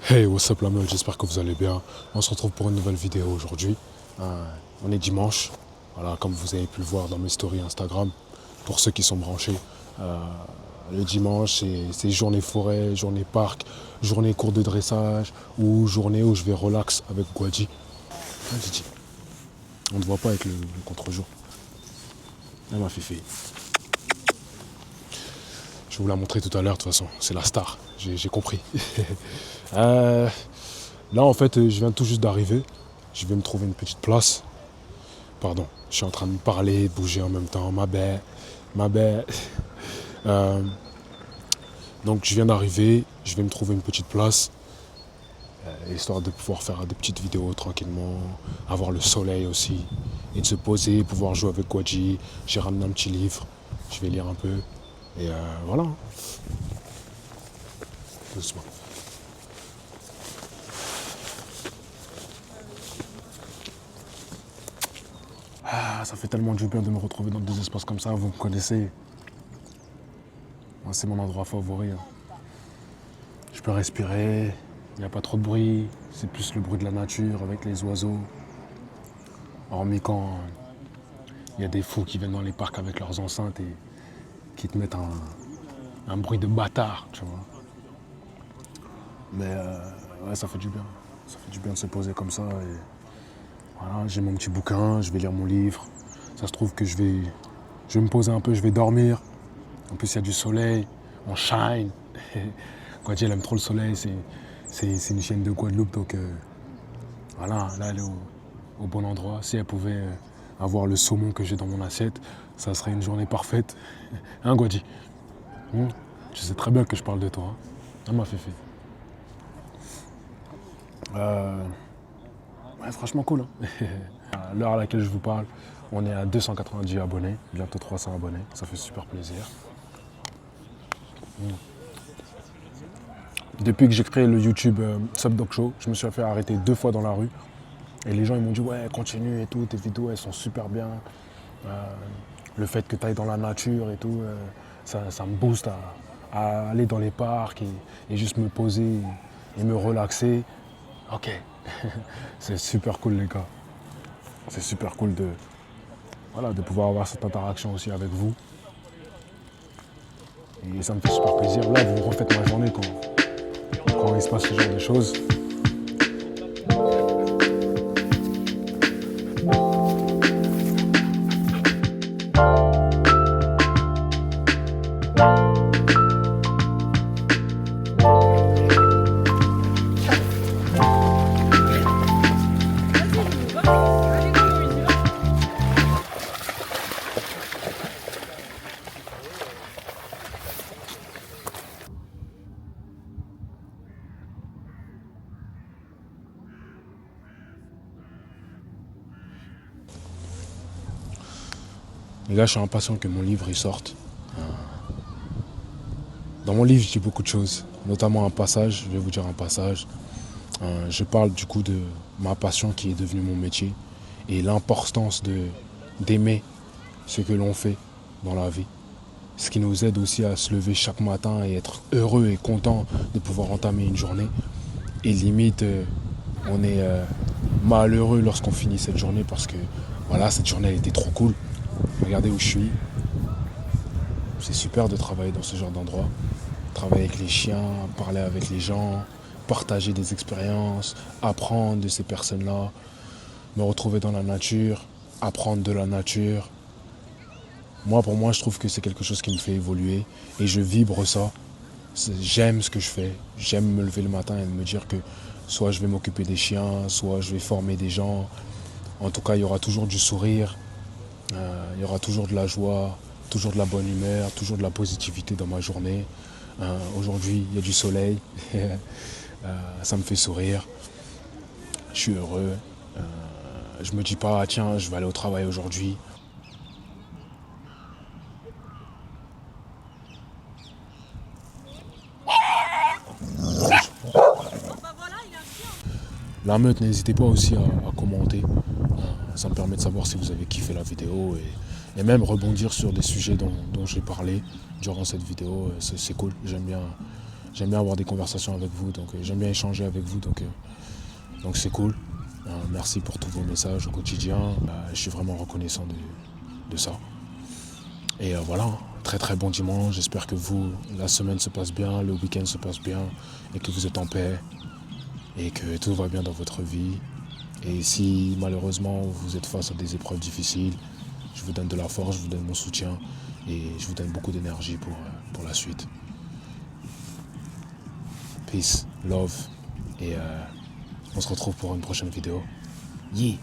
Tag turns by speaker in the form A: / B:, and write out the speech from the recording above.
A: Hey, what's up la meute, j'espère que vous allez bien. On se retrouve pour une nouvelle vidéo aujourd'hui. On est dimanche, voilà, comme vous avez pu le voir dans mes stories Instagram, pour ceux qui sont branchés. Euh, le dimanche, c'est journée forêt, journée parc, journée cours de dressage, ou journée où je vais relax avec Guadji. Ah, Didi, on ne voit pas avec le contre-jour. Ah, ma fifi. Je vais vous la montrer tout à l'heure, de toute façon, c'est la star, j'ai compris. Euh, Là, en fait, je viens tout juste d'arriver. Je vais me trouver une petite place. Pardon, je suis en train de parler, de bouger en même temps. Ma belle, ma belle. Euh, donc, je viens d'arriver. Je vais me trouver une petite place. Histoire de pouvoir faire des petites vidéos tranquillement. Avoir le soleil aussi. Et de se poser, pouvoir jouer avec Guadji. J'ai ramené un petit livre. Je vais lire un peu. Et voilà. Doucement. Ah, ça fait tellement du bien de me retrouver dans des espaces comme ça, vous me connaissez. Moi, c'est mon endroit favori. Je peux respirer, il n'y a pas trop de bruit, c'est plus le bruit de la nature avec les oiseaux. Hormis quand il y a des fous qui viennent dans les parcs avec leurs enceintes et qui te mettent un bruit de bâtard, tu vois. Mais ouais, ça fait du bien. Ça fait du bien de se poser comme ça. Et voilà, j'ai mon petit bouquin, je vais lire mon livre. Ça se trouve que je vais me poser un peu, je vais dormir. En plus, il y a du soleil, on shine. Guadji, elle aime trop le soleil, c'est une chienne de Guadeloupe, donc voilà, là, elle est au bon endroit. Si elle pouvait avoir le saumon que j'ai dans mon assiette, ça serait une journée parfaite. Hein, Guadji? Tu sais très bien que je parle de toi. Hein, ma féfé. Ouais, franchement cool. Hein. À l'heure à laquelle je vous parle, on est à 290 abonnés, bientôt 300 abonnés. Ça fait super plaisir. Depuis que j'ai créé le YouTube Subdog Show, je me suis fait arrêter 2 fois dans la rue. Et les gens ils m'ont dit ouais continue et tout, tes vidéos elles sont super bien. Le fait que tu ailles dans la nature et tout, ça me booste à aller dans les parcs et juste me poser et me relaxer. Ok, c'est super cool les gars. C'est super cool voilà, de pouvoir avoir cette interaction aussi avec vous. Et ça me fait super plaisir. Là vous refaites ma journée quand il se passe ce genre de choses. Et là, je suis impatient que mon livre il sorte. Dans mon livre, je dis beaucoup de choses, notamment un passage, je vais vous dire un passage. Je parle du coup de ma passion qui est devenue mon métier et l'importance d'aimer ce que l'on fait dans la vie. Ce qui nous aide aussi à se lever chaque matin et être heureux et content de pouvoir entamer une journée. Et limite, on est malheureux lorsqu'on finit cette journée parce que voilà, cette journée elle était trop cool. Regardez où je suis. C'est super de travailler dans ce genre d'endroit. Travailler avec les chiens, parler avec les gens, partager des expériences, apprendre de ces personnes-là, me retrouver dans la nature, apprendre de la nature. Moi, pour moi, je trouve que c'est quelque chose qui me fait évoluer et je vibre ça. J'aime ce que je fais. J'aime me lever le matin et me dire que soit je vais m'occuper des chiens, soit je vais former des gens. En tout cas, il y aura toujours du sourire, il y aura toujours de la joie, toujours de la bonne humeur, toujours de la positivité dans ma journée. Aujourd'hui, il y a du soleil, ça me fait sourire, je suis heureux. Je me dis pas, ah, tiens, je vais aller au travail aujourd'hui. La meute, n'hésitez pas aussi à commenter. Ça me permet de savoir si vous avez kiffé la vidéo et même rebondir sur des sujets dont j'ai parlé durant cette vidéo. C'est cool, J'aime bien avoir des conversations avec vous, donc j'aime bien échanger avec vous, donc c'est cool. Merci pour tous vos messages au quotidien. Je suis vraiment reconnaissant de ça. Et voilà, très très bon dimanche. J'espère que vous, la semaine se passe bien, le week-end se passe bien, et que vous êtes en paix, et que tout va bien dans votre vie. Et si malheureusement vous êtes face à des épreuves difficiles, je vous donne de la force, je vous donne mon soutien, et je vous donne beaucoup d'énergie pour la suite. Peace, love, et on se retrouve pour une prochaine vidéo. Yeah!